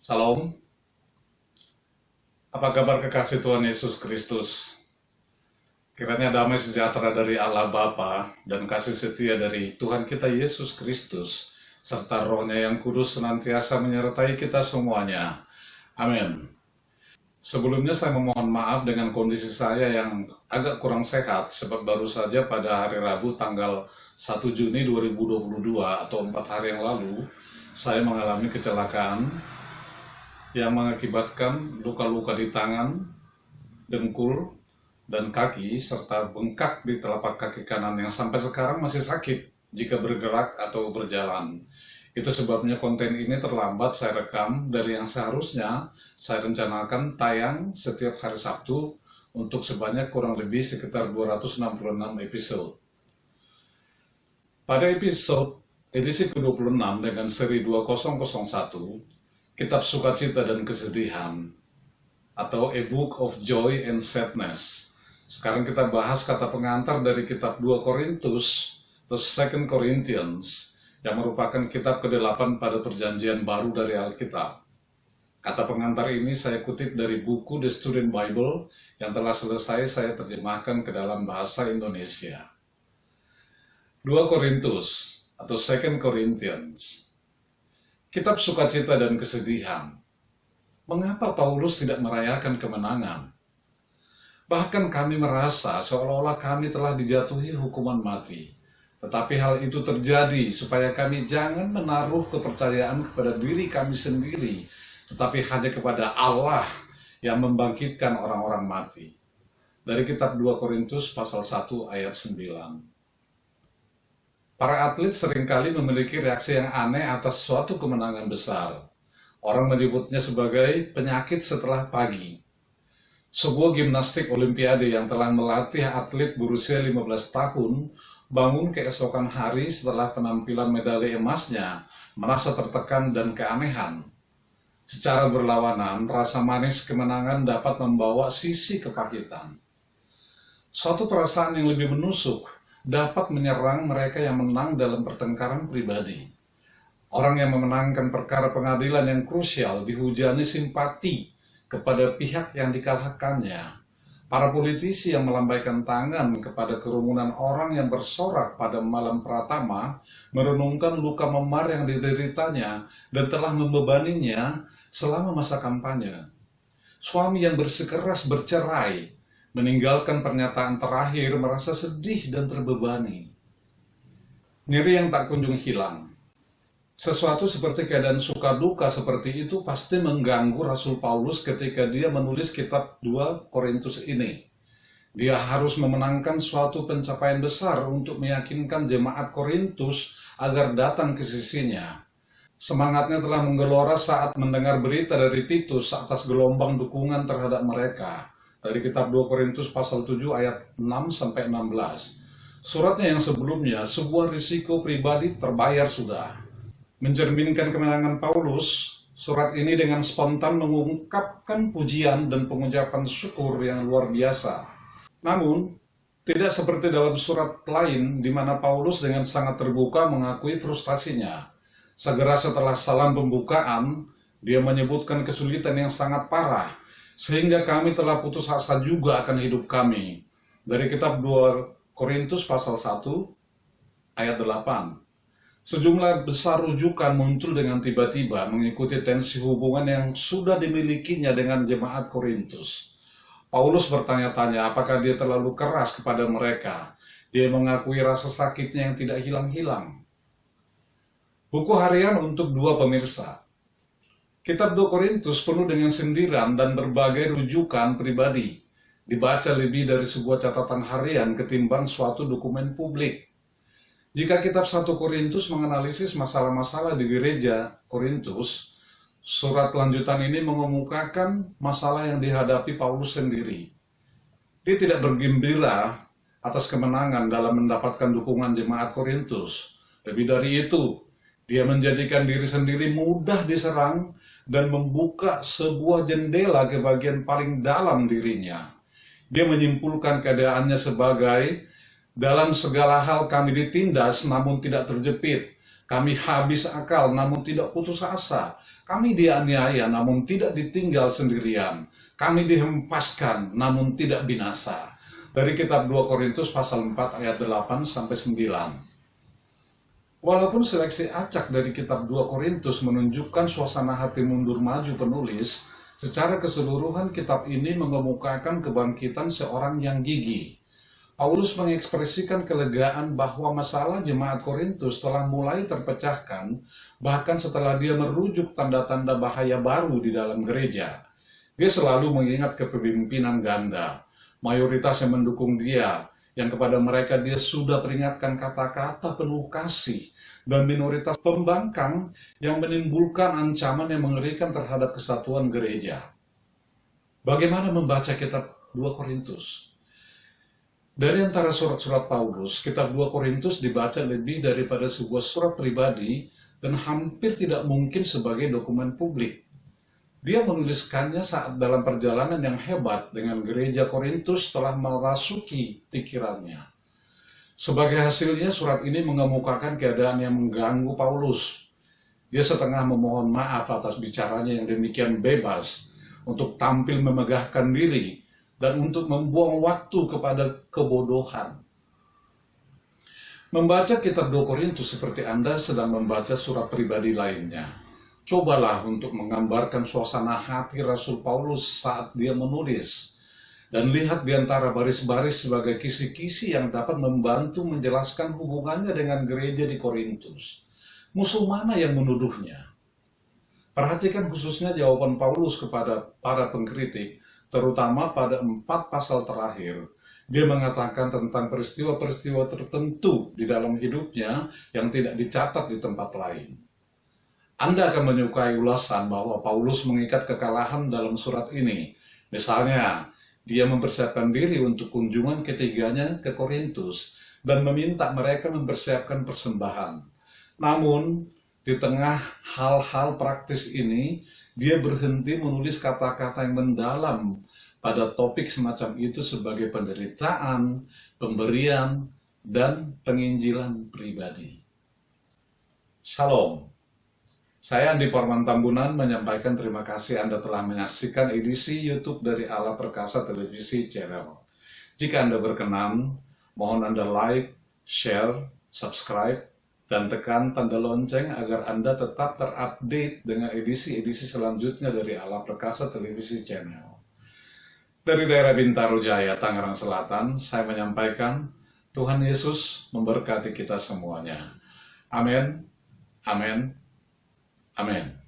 Salam, apa kabar kekasih Tuhan Yesus Kristus? Kiranya damai sejahtera dari Allah Bapa dan kasih setia dari Tuhan kita Yesus Kristus, serta Roh-Nya yang kudus senantiasa menyertai kita semuanya. Amin. Sebelumnya saya memohon maaf dengan kondisi saya yang agak kurang sehat, sebab baru saja pada hari Rabu tanggal 1 Juni 2022 atau 4 hari yang lalu, saya mengalami kecelakaan yang mengakibatkan luka-luka di tangan, dengkul, dan kaki, serta bengkak di telapak kaki kanan yang sampai sekarang masih sakit jika bergerak atau berjalan. Itu sebabnya konten ini terlambat saya rekam dari yang seharusnya saya rencanakan tayang setiap hari Sabtu untuk sebanyak kurang lebih sekitar 266 episode. Pada episode edisi ke-26 dengan seri 2001, Kitab Sukacita dan Kesedihan, atau A Book of Joy and Sadness. Sekarang kita bahas kata pengantar dari kitab 2 Korintus, atau 2 Corinthians, yang merupakan kitab ke-8 pada perjanjian baru dari Alkitab. Kata pengantar ini saya kutip dari buku The Student Bible yang telah selesai saya terjemahkan ke dalam bahasa Indonesia. 2 Korintus, atau 2 Corinthians. Kitab Sukacita dan Kesedihan. Mengapa Paulus tidak merayakan kemenangan? Bahkan kami merasa seolah-olah kami telah dijatuhi hukuman mati. Tetapi hal itu terjadi supaya kami jangan menaruh kepercayaan kepada diri kami sendiri, tetapi hanya kepada Allah yang membangkitkan orang-orang mati. Dari kitab 2 Korintus pasal 1 ayat 9. Para atlet seringkali memiliki reaksi yang aneh atas suatu kemenangan besar. Orang menyebutnya sebagai penyakit setelah pagi. Sebuah gimnastik olimpiade yang telah melatih atlet berusia 15 tahun bangun keesokan hari setelah penampilan medali emasnya merasa tertekan dan keanehan. Secara berlawanan, rasa manis kemenangan dapat membawa sisi kepahitan. Suatu perasaan yang lebih menusuk dapat menyerang mereka yang menang dalam pertengkaran pribadi. Orang yang memenangkan perkara pengadilan yang krusial dihujani simpati kepada pihak yang dikalahkannya. Para politisi yang melambaikan tangan kepada kerumunan orang yang bersorak pada malam pratama merenungkan luka memar yang dideritanya dan telah membebaninya selama masa kampanye. Suami yang bersikeras bercerai meninggalkan pernyataan terakhir merasa sedih dan terbebani. Nyeri yang tak kunjung hilang. Sesuatu seperti keadaan suka duka seperti itu pasti mengganggu Rasul Paulus ketika dia menulis kitab 2 Korintus ini. Dia harus memenangkan suatu pencapaian besar untuk meyakinkan jemaat Korintus agar datang ke sisinya. Semangatnya telah menggelora saat mendengar berita dari Titus atas gelombang dukungan terhadap mereka. Dari kitab 2 Korintus pasal 7 ayat 6-16. Suratnya yang sebelumnya, sebuah risiko pribadi terbayar sudah. Mencerminkan kemenangan Paulus, surat ini dengan spontan mengungkapkan pujian dan pengucapan syukur yang luar biasa. Namun, tidak seperti dalam surat lain di mana Paulus dengan sangat terbuka mengakui frustasinya. Segera setelah salam pembukaan, dia menyebutkan kesulitan yang sangat parah, sehingga kami telah putus asa juga akan hidup kami. Dari kitab 2 Korintus pasal 1 ayat 8. Sejumlah besar rujukan muncul dengan tiba-tiba mengikuti tensi hubungan yang sudah dimilikinya dengan jemaat Korintus. Paulus bertanya-tanya apakah dia terlalu keras kepada mereka. Dia mengakui rasa sakitnya yang tidak hilang-hilang. Buku harian untuk dua pemirsa. Kitab 2 Korintus penuh dengan sindiran dan berbagai rujukan pribadi. Dibaca lebih dari sebuah catatan harian ketimbang suatu dokumen publik. Jika kitab 1 Korintus menganalisis masalah-masalah di gereja Korintus, surat lanjutan ini mengemukakan masalah yang dihadapi Paulus sendiri. Dia tidak bergembira atas kemenangan dalam mendapatkan dukungan jemaat Korintus. Lebih dari itu, dia menjadikan diri sendiri mudah diserang dan membuka sebuah jendela ke bagian paling dalam dirinya. Dia menyimpulkan keadaannya sebagai dalam segala hal kami ditindas namun tidak terjepit. Kami habis akal namun tidak putus asa. Kami dianiaya namun tidak ditinggal sendirian. Kami dihempaskan namun tidak binasa. Dari kitab 2 Korintus pasal 4 ayat 8 sampai 9. Walaupun seleksi acak dari kitab 2 Korintus menunjukkan suasana hati mundur maju penulis, secara keseluruhan kitab ini mengemukakan kebangkitan seorang yang gigih. Paulus mengekspresikan kelegaan bahwa masalah jemaat Korintus telah mulai terpecahkan, bahkan setelah dia merujuk tanda-tanda bahaya baru di dalam gereja. Dia selalu mengingat kepemimpinan ganda, mayoritas yang mendukung dia, yang kepada mereka dia sudah peringatkan kata-kata penuh kasih, dan minoritas pembangkang yang menimbulkan ancaman yang mengerikan terhadap kesatuan gereja. Bagaimana membaca kitab 2 Korintus? Dari antara surat-surat Paulus, kitab 2 Korintus dibaca lebih daripada sebuah surat pribadi dan hampir tidak mungkin sebagai dokumen publik. Dia menuliskannya saat dalam perjalanan yang hebat dengan gereja Korintus telah merasuki pikirannya. Sebagai hasilnya, surat ini mengemukakan keadaan yang mengganggu Paulus. Dia setengah memohon maaf atas bicaranya yang demikian bebas, untuk tampil memegahkan diri, dan untuk membuang waktu kepada kebodohan. Membaca kitab 2 Korintus seperti Anda sedang membaca surat pribadi lainnya. Cobalah untuk menggambarkan suasana hati Rasul Paulus saat dia menulis, dan lihat di antara baris-baris sebagai kisi-kisi yang dapat membantu menjelaskan hubungannya dengan gereja di Korintus. Musuh mana yang menuduhnya? Perhatikan khususnya jawaban Paulus kepada para pengkritik, terutama pada 4 pasal terakhir. Dia mengatakan tentang peristiwa-peristiwa tertentu di dalam hidupnya yang tidak dicatat di tempat lain. Anda akan menyukai ulasan bahwa Paulus mengikat kekalahan dalam surat ini. Misalnya, dia mempersiapkan diri untuk kunjungan ketiganya ke Korintus dan meminta mereka mempersiapkan persembahan. Namun, di tengah hal-hal praktis ini, dia berhenti menulis kata-kata yang mendalam pada topik semacam itu sebagai penderitaan, pemberian, dan penginjilan pribadi. Shalom. Saya Andi Parman Tambunan menyampaikan terima kasih Anda telah menyaksikan edisi YouTube dari Allah Perkasa Televisi Channel. Jika Anda berkenan, mohon Anda like, share, subscribe, dan tekan tanda lonceng agar Anda tetap terupdate dengan edisi-edisi selanjutnya dari Allah Perkasa Televisi Channel. Dari daerah Bintaro Jaya, Tangerang Selatan, saya menyampaikan Tuhan Yesus memberkati kita semuanya. Amin, amin, amin.